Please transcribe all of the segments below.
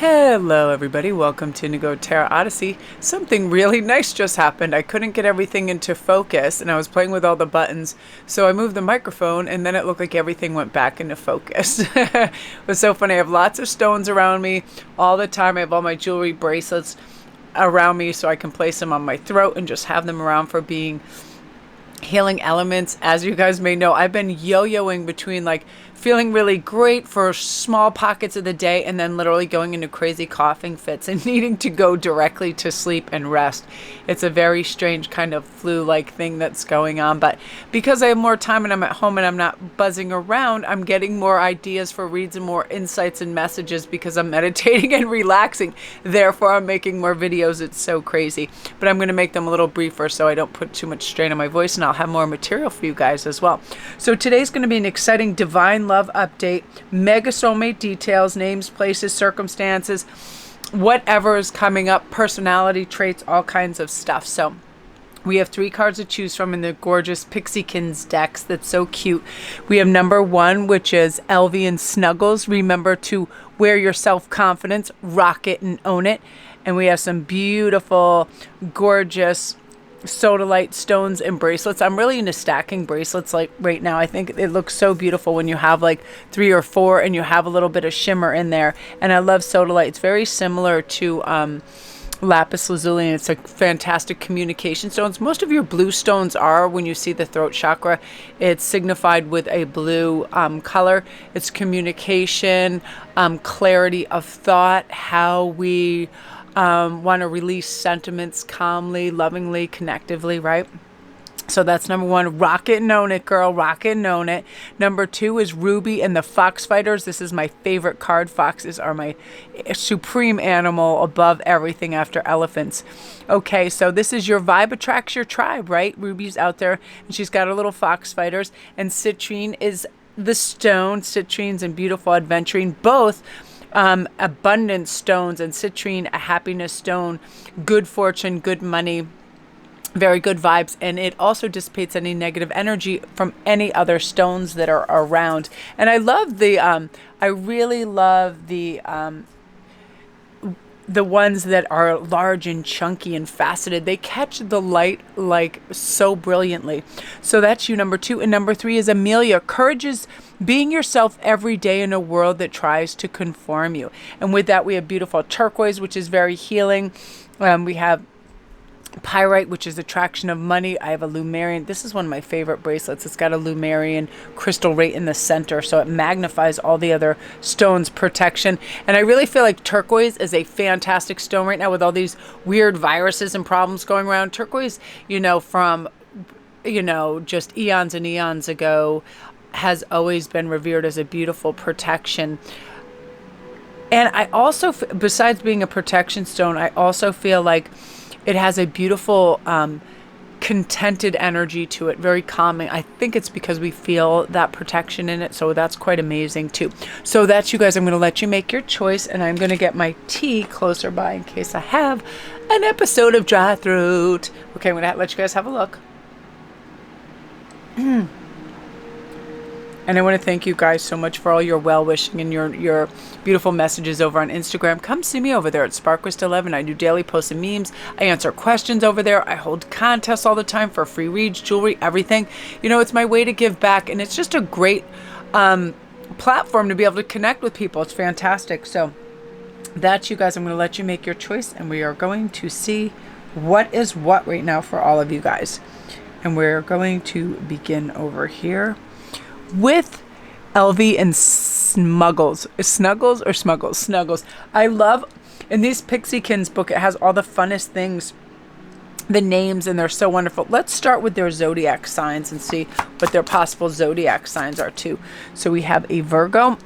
Hello everybody, welcome to Indigo Tarot Odyssey. Something really nice just happened. I couldn't get everything into focus and I was playing with all the buttons, so I moved the microphone and then it looked like everything went back into focus. It was so funny. I have lots of stones around me all the time. I have all my jewelry, bracelets around me so I can place them on my throat and just have them around for being healing elements. As you guys may know, I've been yo-yoing between like feeling really great for small pockets of the day and then literally going into crazy coughing fits and needing to go directly to sleep and rest. It's a very strange kind of flu-like thing that's going on, but because I have more time and I'm at home and I'm not buzzing around, I'm getting more ideas for reads and more insights and messages because I'm meditating and relaxing. Therefore, I'm making more videos. It's so crazy, but I'm going to make them a little briefer so I don't put too much strain on my voice, and I'll have more material for you guys as well. So today's going to be an exciting divine love update, mega soulmate details, names, places, circumstances, whatever is coming up, personality traits, all kinds of stuff. So we have 3 cards to choose from in the gorgeous Pixiekins decks that's so cute. We have number 1, which is Elvie and Snuggles. Remember to wear your self-confidence, rock it and own it. And we have some beautiful, gorgeous sodalite stones and bracelets. I'm really into stacking bracelets like right now. I think it looks so beautiful when you have like 3 or 4 and you have a little bit of shimmer in there. And I love sodalite. It's very similar to lapis lazuli, and it's a fantastic communication stones. Most of your blue stones are, when you see the throat chakra, it's signified with a blue color. It's communication, clarity of thought, how we want to release sentiments calmly, lovingly, connectively, right? So that's number 1. Rock it and own it, girl. Rock it and own it. Number 2 is Ruby and the Fox Fighters. This is my favorite card. Foxes are my supreme animal above everything after elephants. Okay, so this is your vibe attracts your tribe, right? Ruby's out there and she's got her little fox fighters, and citrine is the stone. Citrines and beautiful adventuring, both abundant stones, and citrine, a happiness stone, good fortune, good money, very good vibes, and it also dissipates any negative energy from any other stones that are around. And I love the I really love the ones that are large and chunky and faceted. They catch the light like so brilliantly. So that's you, number 2. And number 3 is Amelia. Courage is being yourself every day in a world that tries to conform you. And with that, we have beautiful turquoise, which is very healing. We have pyrite, which is attraction of money. I have a Lumerian. This is one of my favorite bracelets. It's got a Lumerian crystal right in the center, so it magnifies all the other stones' protection. And I really feel like turquoise is a fantastic stone right now with all these weird viruses and problems going around. Turquoise, from just eons and eons ago, has always been revered as a beautiful protection. And I also, besides being a protection stone, I also feel like it has a beautiful, contented energy to it, very calming. I think it's because we feel that protection in it, so that's quite amazing too. So that's you guys. I'm going to let you make your choice, and I'm going to get my tea closer by in case I have an episode of dry throat. Okay, I'm going to let you guys have a look. And I want to thank you guys so much for all your well-wishing and your beautiful messages over on Instagram. Come see me over there at Sparkwist11. I do daily posts and memes. I answer questions over there. I hold contests all the time for free reads, jewelry, everything. It's my way to give back, and it's just a great platform to be able to connect with people. It's fantastic. So that's you guys. I'm going to let you make your choice, and we are going to see what is what right now for all of you guys. And we're going to begin over here with Elvie and Snuggles. Snuggles. I love, in these Pixiekins book, it has all the funnest things, the names, and they're so wonderful. Let's start with their zodiac signs and see what their possible zodiac signs are too. So we have a Virgo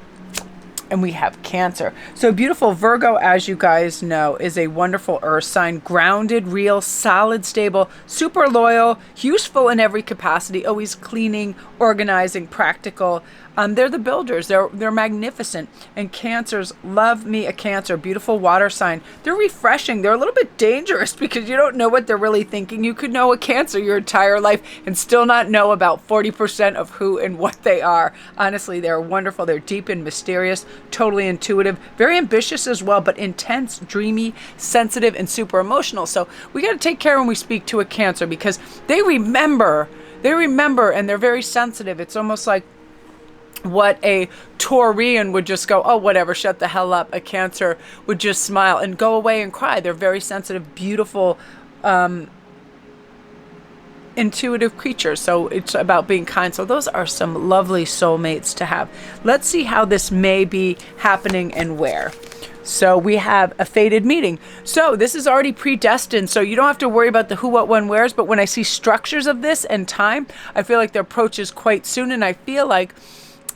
and we have Cancer. So beautiful Virgo, as you guys know, is a wonderful earth sign, grounded, real, solid, stable, super loyal, useful in every capacity, always cleaning, organizing, practical. They're the builders. They're magnificent. And Cancers, love me a Cancer, beautiful water sign. They're refreshing. They're a little bit dangerous because you don't know what they're really thinking. You could know a Cancer your entire life and still not know about 40% of who and what they are. Honestly, they're wonderful. They're deep and mysterious. totally intuitive, very ambitious as well, but intense, dreamy, sensitive, and super emotional. So we got to take care when we speak to a Cancer, because they remember, and they're very sensitive. It's almost like what a Taurian would just go, oh, whatever, shut the hell up. A Cancer would just smile and go away and cry. They're very sensitive, beautiful, intuitive creatures. So it's about being kind. So those are some lovely soulmates to have. Let's see how this may be happening and where. So we have a fated meeting. So this is already predestined. So you don't have to worry about the who, what, when, wheres. But when I see structures of this and time, I feel like the approach is quite soon. And I feel like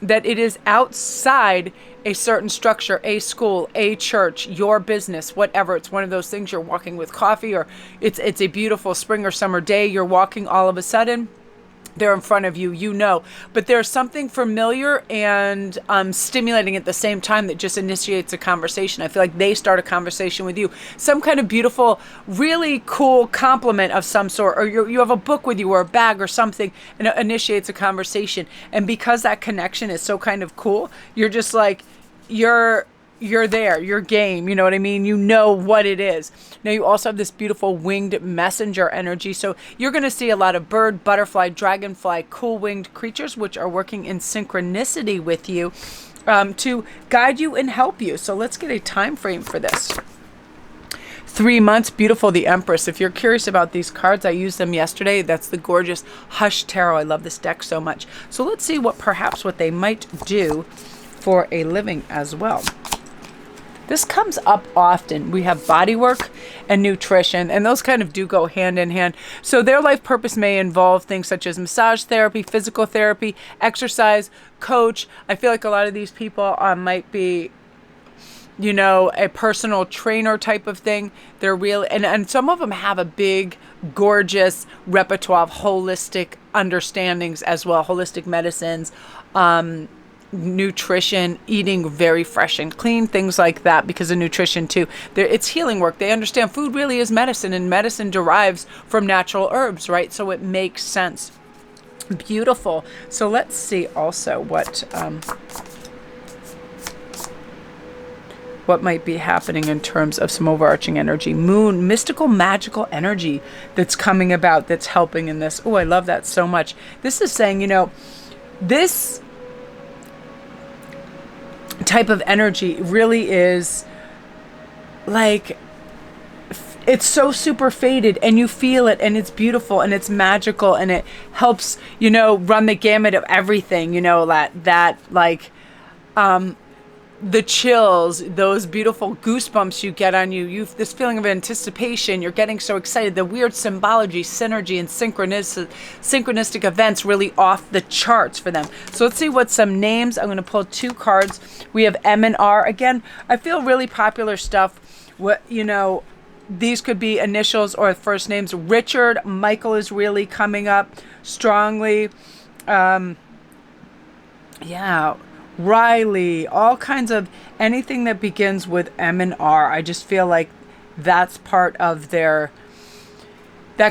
that it is outside a certain structure, a school, a church, your business, whatever. It's one of those things, you're walking with coffee, or it's a beautiful spring or summer day. You're walking, all of a sudden they're in front of you, you know, but there's something familiar and stimulating at the same time that just initiates a conversation. I feel like they start a conversation with you, some kind of beautiful, really cool compliment of some sort, or you have a book with you or a bag or something, and it initiates a conversation. And because that connection is so kind of cool, you're just like, you're there, you're game, you know what I mean? You know what it is. Now you also have this beautiful winged messenger energy. So you're going to see a lot of bird, butterfly, dragonfly, cool winged creatures, which are working in synchronicity with you to guide you and help you. So let's get a time frame for this. 3 months, beautiful, the Empress. If you're curious about these cards, I used them yesterday. That's the gorgeous Hush Tarot. I love this deck so much. So let's see what they might do for a living as well. This comes up often. We have body work and nutrition, and those kind of do go hand in hand. So their life purpose may involve things such as massage therapy, physical therapy, exercise, coach. I feel like a lot of these people might be, you know, a personal trainer type of thing. They're real, and some of them have a big, gorgeous repertoire of holistic understandings as well, holistic medicines, nutrition, eating very fresh and clean, things like that, because of nutrition too. It's healing work. They understand food really is medicine, and medicine derives from natural herbs, right? So it makes sense. Beautiful. So let's see also what might be happening in terms of some overarching energy. Moon, mystical, magical energy that's coming about, that's helping in this. Oh, I love that so much. This is saying, you know, this type of energy really is like, it's so super faded, and you feel it, and it's beautiful, and it's magical, and it helps, you know, run the gamut of everything, you know, that like the chills, those beautiful goosebumps you get on you. You've this feeling of anticipation. You're getting so excited. The weird symbology, synergy, and synchronistic events really off the charts for them. So let's see what some names. I'm going to pull 2 cards. We have M and R. Again, I feel really popular stuff. What, you know, these could be initials or first names. Richard, Michael is really coming up strongly. Yeah. Riley, all kinds of anything that begins with M and R. I just feel like that's part of that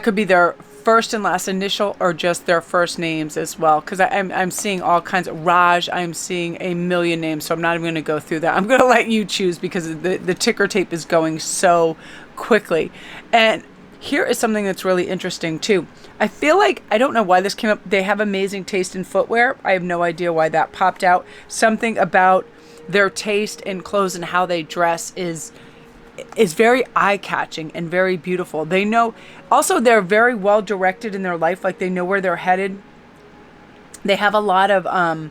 could be their first and last initial, or just their first names as well. Because I'm seeing all kinds of Raj. I'm seeing a million names, so I'm not even going to go through that. I'm going to let you choose, because the ticker tape is going so quickly. And here is something that's really interesting too. I feel like, I don't know why this came up. They have amazing taste in footwear. I have no idea why that popped out. Something about their taste in clothes and how they dress is very eye-catching and very beautiful. They know, also they're very well directed in their life. Like, they know where they're headed. They have a lot of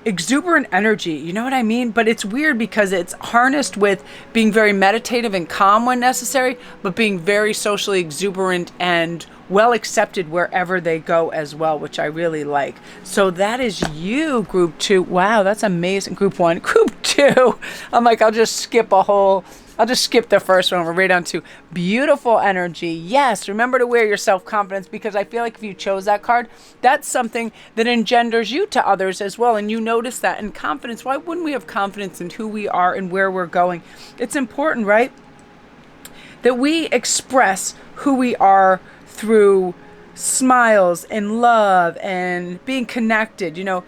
exuberant energy, you know what I mean? But it's weird because it's harnessed with being very meditative and calm when necessary, but being very socially exuberant and well accepted wherever they go as well, which I really like. So that is you, group 2. Wow, that's amazing. Group 1, group 2. I'm like, I'll just skip the first one. We're right on to beautiful energy. Yes, remember to wear your self-confidence, because I feel like if you chose that card, that's something that engenders you to others as well. And you notice that. And confidence, why wouldn't we have confidence in who we are and where we're going? It's important, right? That we express who we are through smiles and love and being connected. You know,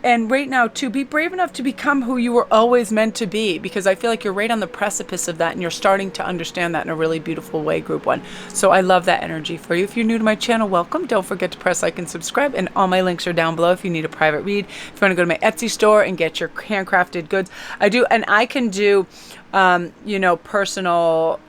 And right now, to be brave enough to become who you were always meant to be, because I feel like you're right on the precipice of that, and you're starting to understand that in a really beautiful way, group one. So I love that energy for you. If you're new to my channel, welcome. Don't forget to press like and subscribe, and all my links are down below if you need a private read. If you want to go to my Etsy store and get your handcrafted goods, I do, and I can do, you know, personal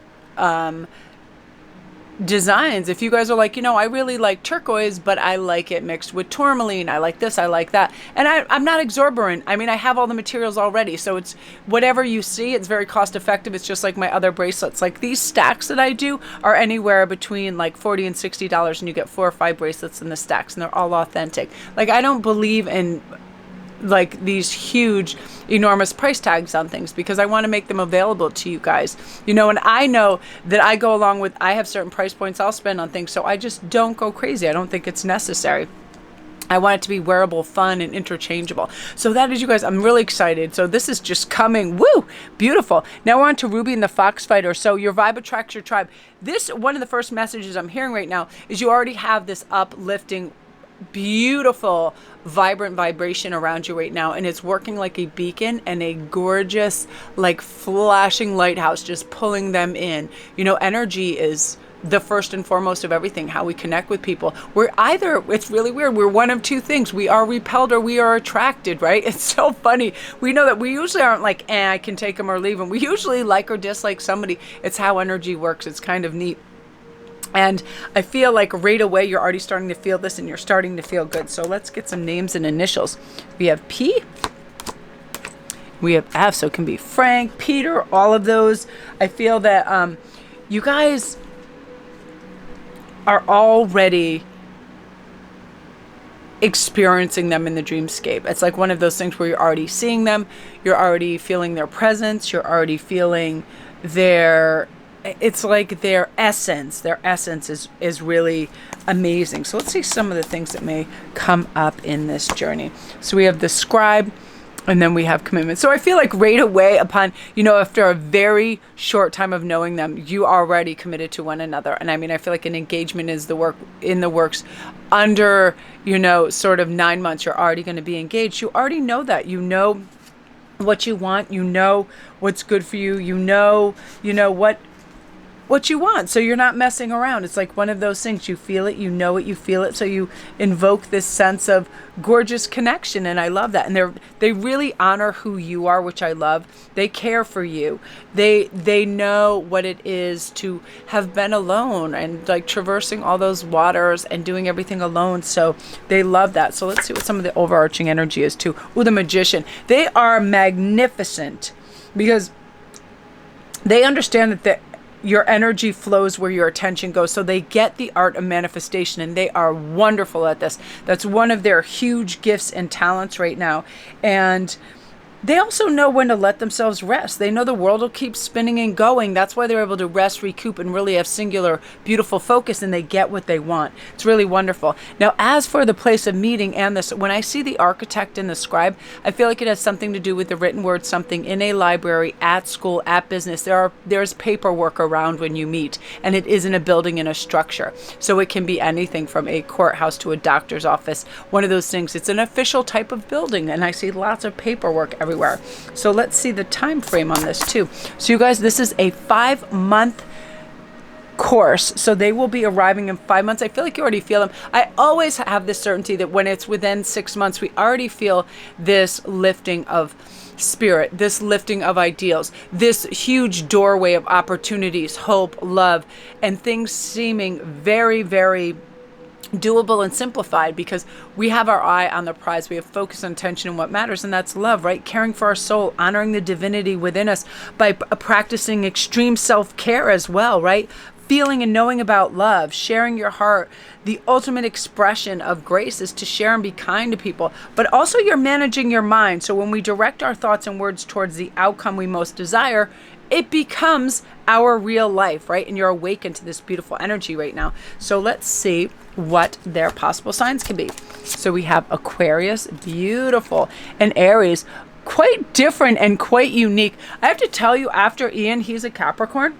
designs. If you guys are like, you know, I really like turquoise, but I like it mixed with tourmaline, I like this, I like that, and I'm not exorbitant. I mean, I have all the materials already, so it's whatever you see. It's very cost effective. It's just like my other bracelets. Like these stacks that I do are anywhere between like $40 and $60, and you get 4 or 5 bracelets in the stacks, and they're all authentic. Like, I don't believe in like these huge, enormous price tags on things, because I want to make them available to you guys, you know. And I know that I go along with, I have certain price points I'll spend on things, so I just don't go crazy. I don't think it's necessary. I want it to be wearable, fun, and interchangeable. So that is, you guys, I'm really excited. So this is just coming. Woo! Beautiful. Now we're on to Ruby and the Foxfighter. So your vibe attracts your tribe. This, one of the first messages I'm hearing right now is you already have this uplifting, beautiful, vibrant vibration around you right now, and it's working like a beacon and a gorgeous, like, flashing lighthouse, just pulling them in. You know, energy is the first and foremost of everything, how we connect with people. We're either, it's really weird, we're one of two things. We are repelled or we are attracted, right? It's so funny. We know that we usually aren't like, I can take them or leave them. We usually like or dislike somebody. It's how energy works. It's kind of neat. And I feel like right away you're already starting to feel this, and you're starting to feel good. So let's get some names and initials. We have P. We have F, so it can be Frank, Peter, all of those. I feel that you guys are already experiencing them in the dreamscape. It's like one of those things where you're already seeing them. You're already feeling their presence. You're already feeling their... It's like their essence. Their essence is really amazing. So let's see some of the things that may come up in this journey. So we have the scribe, and then we have commitment. So I feel like right away upon, you know, after a very short time of knowing them, you are already committed to one another. And I mean, I feel like an engagement is in the works. Under, you know, sort of 9 months, you're already going to be engaged. You already know that. You know what you want. You know what's good for you. You know what you want, so you're not messing around. It's like one of those things, you feel it, you know it, you feel it, so you invoke this sense of gorgeous connection. And I love that. And they really honor who you are, which I love. They care for you. They know what it is to have been alone and like traversing all those waters and doing everything alone. So they love that. So let's see what some of the overarching energy is too. Ooh, the Magician. They are magnificent because they understand that your energy flows where your attention goes. So they get the art of manifestation, and they are wonderful at this. That's one of their huge gifts and talents right now. And they also know when to let themselves rest. They know the world will keep spinning and going. That's why they're able to rest, recoup, and really have singular, beautiful focus, and they get what they want. It's really wonderful. Now, as for the place of meeting and this, when I see the architect and the scribe, I feel like it has something to do with the written word, something in a library, at school, at business. There's paperwork around when you meet, and it is in a building, in a structure. So it can be anything from a courthouse to a doctor's office. One of those things. It's an official type of building, and I see lots of paperwork everywhere. So let's see the time frame on this too. So you guys, this is a 5-month course, so they will be arriving in 5 months. I feel like you already feel them. I always have this certainty that when it's within 6 months, we already feel this lifting of spirit, this lifting of ideals, this huge doorway of opportunities, hope, love, and things seeming very, very doable and simplified, because we have our eye on the prize. We have focus and attention on what matters, and that's love, right? Caring for our soul, honoring the divinity within us by practicing extreme self-care as well, right? Feeling and knowing about love, sharing your heart. The ultimate expression of grace is to share and be kind to people, but also you're managing your mind. So when we direct our thoughts and words towards the outcome we most desire, it becomes our real life, right? And you're awakened to this beautiful energy right now. So let's see what their possible signs can be. So we have Aquarius, beautiful, and Aries, quite different and quite unique. I have to tell you, after Ian, he's a Capricorn.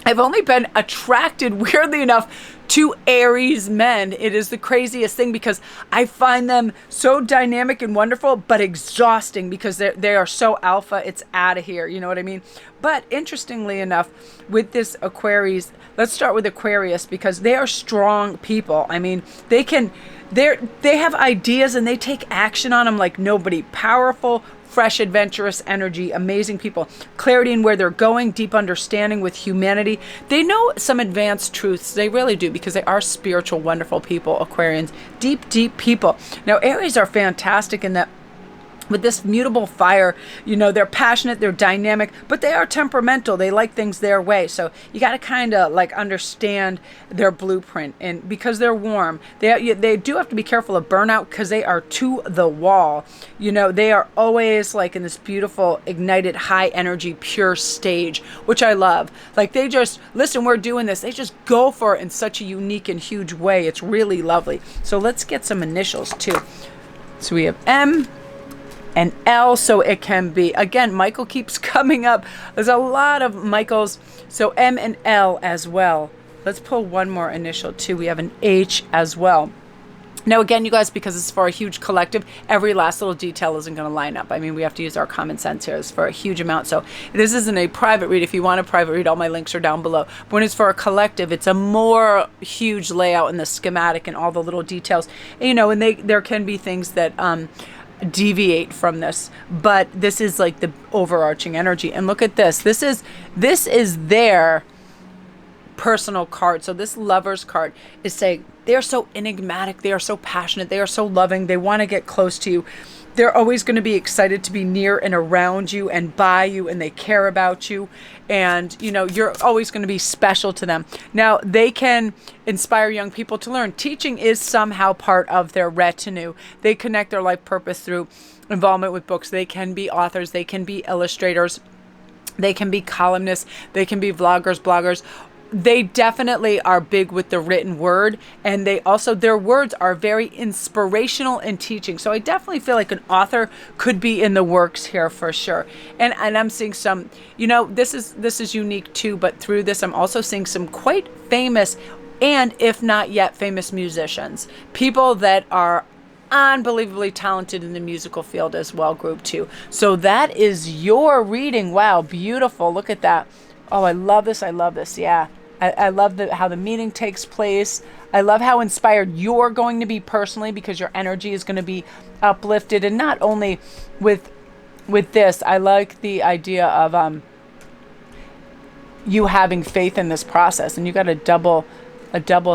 I've only been attracted, weirdly enough, to Aries men. It is the craziest thing because I find them so dynamic and wonderful, but exhausting because they are so alpha. It's out of here. You know what I mean? But interestingly enough, with this Aquarius, let's start with Aquarius because they are strong people. I mean, they have ideas and they take action on them like nobody. Powerful, fresh, adventurous energy, amazing people, clarity in where they're going, deep understanding with humanity. They know some advanced truths. They really do because they are spiritual, wonderful people, Aquarians, deep, deep people. Now, Aries are fantastic in that with this mutable fire, you know, they're passionate, they're dynamic, but they are temperamental. They like things their way. So you got to kind of like understand their blueprint. And because they're warm, they do have to be careful of burnout because they are to the wall. You know, they are always like in this beautiful, ignited, high energy, pure stage, which I love. Like they just, listen, we're doing this. They just go for it in such a unique and huge way. It's really lovely. So let's get some initials too. So we have M and L, so it can be, again, Michael keeps coming up. There's a lot of Michaels, so M and L as well. Let's pull one more initial too. We have an H as well. Now, again, you guys, because it's for a huge collective, every last little detail isn't going to line up. I mean, we have to use our common sense here. It's for a huge amount. So this isn't a private read. If you want a private read, all my links are down below. But when it's for a collective, it's a more huge layout in the schematic and all the little details. And, you know, and there can be things that deviate from this, but this is like the overarching energy. And look at this. This is their personal card. So this Lover's card is saying they are so enigmatic, they are so passionate, they are so loving, they want to get close to you. They're always going to be excited to be near and around you and by you, and they care about you. And, you know, you're always going to be special to them. Now, they can inspire young people to learn. Teaching is somehow part of their retinue. They connect their life purpose through involvement with books. They can be authors. They can be illustrators. They can be columnists. They can be vloggers, bloggers. They definitely are big with the written word, and they also, their words are very inspirational and teaching. So I definitely feel like an author could be in the works here for sure. And I'm seeing some, you know, this is unique too, but through this I'm also seeing some quite famous, and if not yet famous, musicians, people that are unbelievably talented in the musical field as well, group 2. So that is your reading. Wow, beautiful. Look at that. Oh, I love this. I love this. Yeah. I love how the meeting takes place. I love how inspired you're going to be personally because your energy is going to be uplifted. And not only with this, I like the idea of you having faith in this process. And you got a double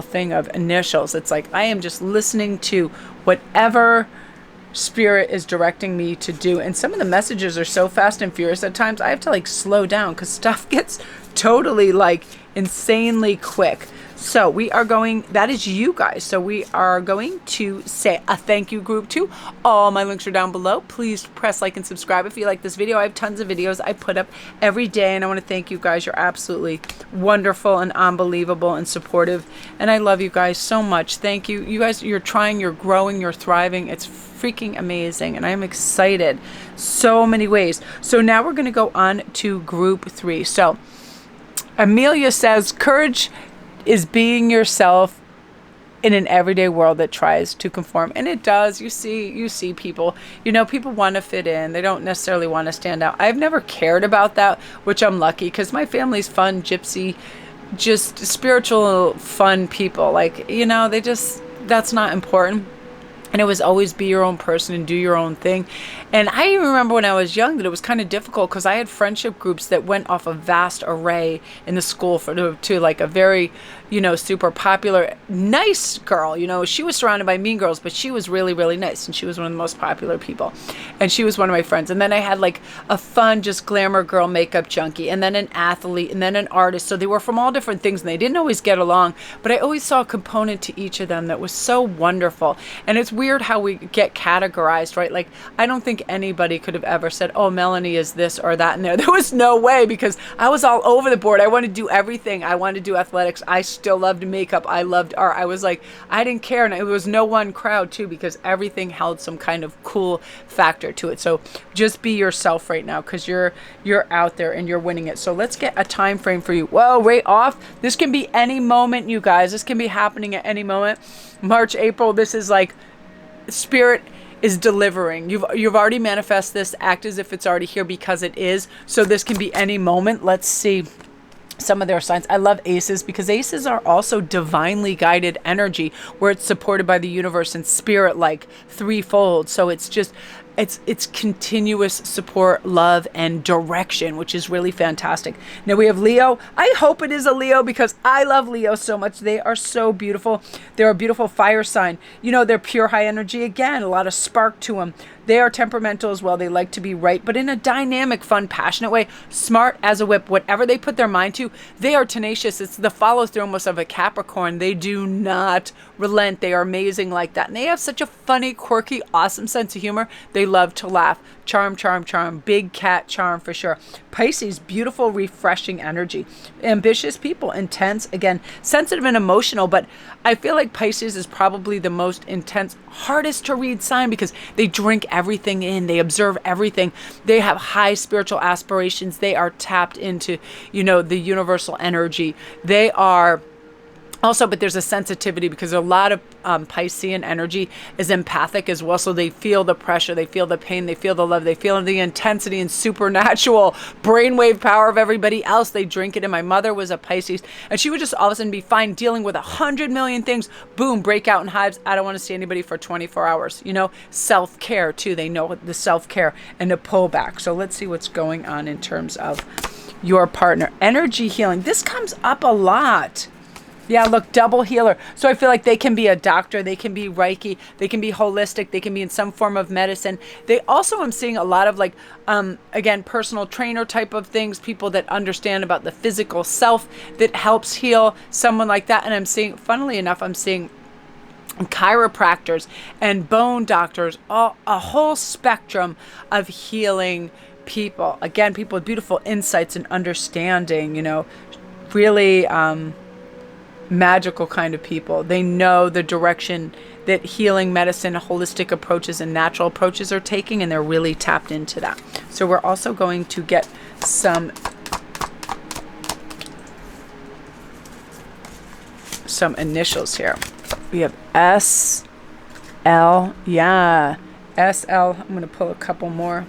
thing of initials. It's like I am just listening to whatever Spirit is directing me to do. And some of the messages are so fast and furious at times I have to like slow down because stuff gets totally like insanely quick. So we are going, that is you guys. So we are going to say a thank you, group 2. All my links are down below. Please press like and subscribe if you like this video. I have tons of videos I put up every day, and I want to thank you guys. You're absolutely wonderful and unbelievable and supportive, and I love you guys so much. Thank you. You guys, you're trying, you're growing, you're thriving. It's freaking amazing, and I'm excited so many ways. So now we're going to go on to group 3. So Amelia says, courage is being yourself in an everyday world that tries to conform. And it does. You see people, you know, people want to fit in. They don't necessarily want to stand out. I've never cared about that, which I'm lucky because my family's fun, gypsy, just spiritual, fun people. Like, you know, that's not important. And it was always be your own person and do your own thing. And I even remember when I was young that it was kind of difficult because I had friendship groups that went off a vast array in the school to like a very, you know, super popular, nice girl. You know, she was surrounded by mean girls, but she was really, really nice. And she was one of the most popular people. And she was one of my friends. And then I had like a fun, just glamour girl makeup junkie, and then an athlete, and then an artist. So they were from all different things, and they didn't always get along. But I always saw a component to each of them that was so wonderful. And it's weird weird how we get categorized, right? Like, I don't think anybody could have ever said, oh, Melanie is this or that in there. There was no way, because I was all over the board. I wanted to do everything. I wanted to do athletics. I still loved makeup. I loved art. I was like, I didn't care. And it was no one crowd too, because everything held some kind of cool factor to it. So just be yourself right now, because you're out there and you're winning it. So let's get a time frame for you. Whoa, right off. This can be any moment, you guys. This can be happening at any moment. March, April, this is like spirit is delivering. You've already manifested this. Act as if it's already here, because it is. So this can be any moment. Let's see some of their signs. I love aces, because aces are also divinely guided energy, where it's supported by the universe and spirit, like threefold. So it's just it's continuous support, love, and direction, which is really fantastic. Now we have Leo. I hope it is a Leo, because I love Leo so much. They are so beautiful. They're a beautiful fire sign. You know, they're pure high energy. Again, a lot of spark to them. They are temperamental as well. They like to be right, but in a dynamic, fun, passionate way. Smart as a whip. Whatever they put their mind to, they are tenacious. It's the follow through almost of a Capricorn. They do not relent. They are amazing like that. And they have such a funny, quirky, awesome sense of humor. They love to laugh. Charm, charm, charm. Big cat charm for sure. Pisces, beautiful, refreshing energy. Ambitious people, intense, again, sensitive and emotional, but I feel like Pisces is probably the most intense, hardest to read sign, because they drink everything in. They observe everything. They have high spiritual aspirations. They are tapped into, you know, the universal energy. They are also, but there's a sensitivity, because a lot of Piscean energy is empathic as well. So they feel the pressure, they feel the pain, they feel the love, they feel the intensity and supernatural brainwave power of everybody else. They drink it. And my mother was a Pisces, and she would just all of a sudden be fine dealing with 100 million things. Boom, break out in hives. I don't want to see anybody for 24 hours. You know, self-care too. They know the self-care and the pullback. So let's see what's going on in terms of your partner. Energy healing. This comes up a lot. Yeah, look, double healer. So I feel like they can be a doctor, they can be Reiki, they can be holistic, they can be in some form of medicine. They also, I'm seeing a lot of like, again, personal trainer type of things, people that understand about the physical self that helps heal, someone like that. And I'm seeing, funnily enough, I'm seeing chiropractors and bone doctors, a whole spectrum of healing people. Again, people with beautiful insights and understanding, you know, really, magical kind of people. They know the direction that healing medicine, holistic approaches, and natural approaches are taking, and they're really tapped into that. So we're also going to get some initials here. We have S, L, yeah, S, L. I'm going to pull a couple more.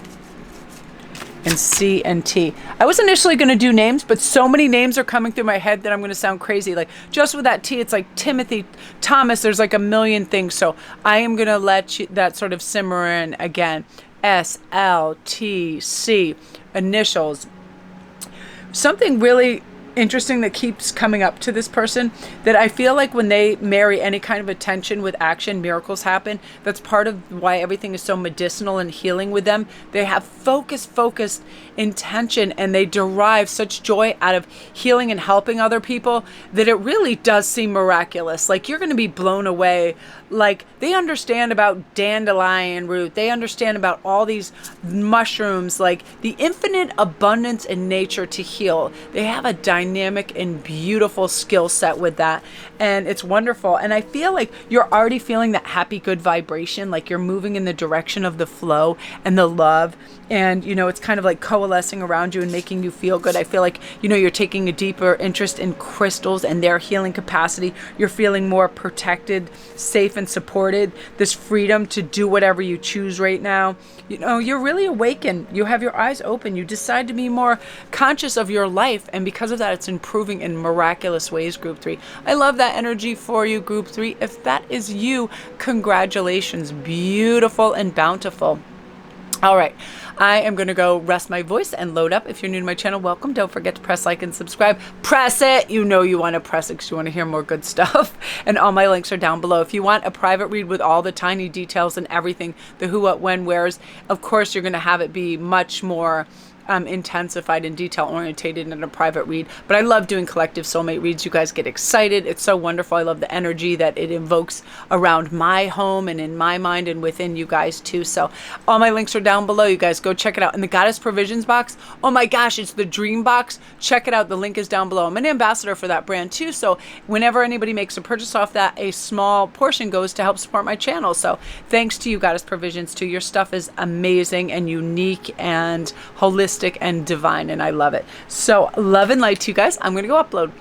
And C and T. I was initially going to do names, but so many names are coming through my head that I'm going to sound crazy. Like just with that T, it's like Timothy, Thomas, there's like a million things. So I am going to let that sort of simmer in again. S, L, T, C, initials. Something really interesting that keeps coming up to this person, that I feel like when they marry any kind of attention with action, miracles happen. That's part of why everything is so medicinal and healing with them. They have focused intention, and they derive such joy out of healing and helping other people that it really does seem miraculous. Like you're going to be blown away. Like they understand about dandelion root. They understand about all these mushrooms, like the infinite abundance in nature to heal. They have a dynamic and beautiful skill set with that. And it's wonderful. And I feel like you're already feeling that happy, good vibration. Like you're moving in the direction of the flow and the love. And, you know, it's kind of like coalescing around you and making you feel good. I feel like, you know, you're taking a deeper interest in crystals and their healing capacity. You're feeling more protected, safe, and supported. This freedom to do whatever you choose right now. You know, you're really awakened. You have your eyes open. You decide to be more conscious of your life. And because of that, it's improving in miraculous ways, Group 3. I love that energy for you, Group 3. If that is you, congratulations. Beautiful and bountiful. All right. I am going to go rest my voice and load up. If you're new to my channel, welcome. Don't forget to press like and subscribe. Press it. You know you want to press it because you want to hear more good stuff. And all my links are down below. If you want a private read with all the tiny details and everything, the who, what, when, where's, of course, you're going to have it be much more intensified and detail orientated in a private read. But I love doing collective soulmate reads. You guys get excited. It's so wonderful. I love the energy that it invokes around my home and in my mind and within you guys too. So all my links are down below. You guys go check it out. And the Goddess Provisions box, oh my gosh, it's the dream box. Check it out. The link is down below. I'm an ambassador for that brand too. So whenever anybody makes a purchase off that, a small portion goes to help support my channel. So thanks to you, Goddess Provisions too. Your stuff is amazing and unique and holistic and divine, and I love it. So love and light to you guys. I'm going to go upload.